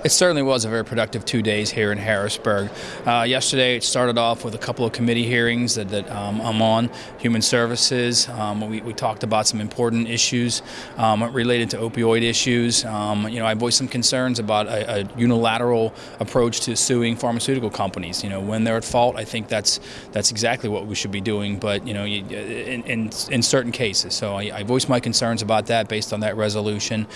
It certainly was a very productive 2 days here in Harrisburg. Yesterday, it started off with a couple of committee hearings that I'm on, Human Services. We talked about some important issues related to opioid issues. I voiced some concerns about a unilateral approach to suing pharmaceutical companies. When they're at fault, I think that's exactly what we should be doing. But in certain cases, so I voiced my concerns about that based on that resolution.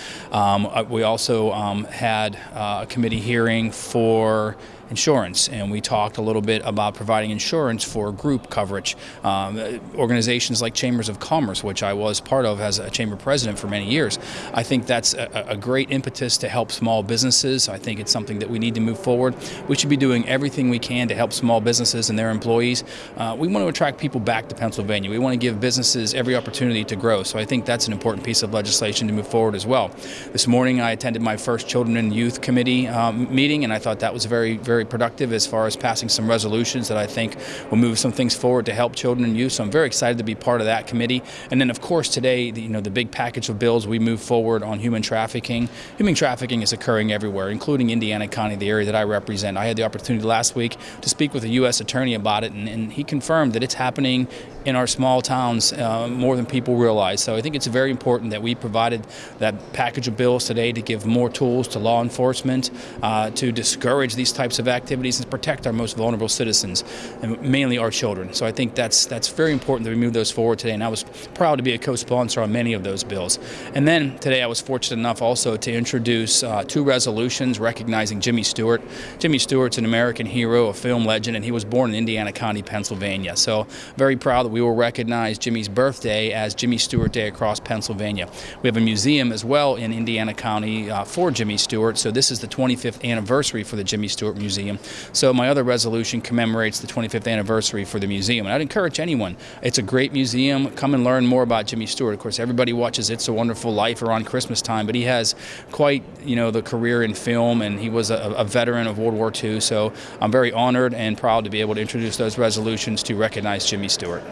We also had a committee hearing for insurance, and we talked a little bit about providing insurance for group coverage. Organizations like Chambers of Commerce, which I was part of as a chamber president for many years, I think that's a great impetus to help small businesses. I think it's something that we need to move forward. We should be doing everything we can to help small businesses and their employees. We want to attract people back to Pennsylvania. We want to give businesses every opportunity to grow. So I think that's an important piece of legislation to move forward as well. This morning I attended my first Children and Youth Committee meeting, and I thought that was very productive as far as passing some resolutions that I think will move some things forward to help children and youth. So I'm very excited to be part of that committee. And then, of course, today, the big package of bills we move forward on human trafficking. Human trafficking is occurring everywhere, including Indiana County, the area that I represent. I had the opportunity last week to speak with a U.S. attorney about it, and he confirmed that it's happening in our small towns more than people realize. So I think it's very important that we provided that package of bills today to give more tools to law enforcement to discourage these types of activities and protect our most vulnerable citizens, and mainly our children. So I think that's very important that we move those forward today, and I was proud to be a co-sponsor on many of those bills. And then today I was fortunate enough also to introduce two resolutions recognizing Jimmy Stewart. Jimmy Stewart's an American hero, a film legend, and he was born in Indiana County, Pennsylvania. So very proud that we will recognize Jimmy's birthday as Jimmy Stewart Day across Pennsylvania. We have a museum as well in Indiana County for Jimmy Stewart, so this is the 25th anniversary for the Jimmy Stewart Museum. So my other resolution commemorates the 25th anniversary for the museum. And I'd encourage anyone, it's a great museum, come and learn more about Jimmy Stewart. Of course, everybody watches It's a Wonderful Life around Christmas time, but he has quite, the career in film, and he was a veteran of World War II. So I'm very honored and proud to be able to introduce those resolutions to recognize Jimmy Stewart.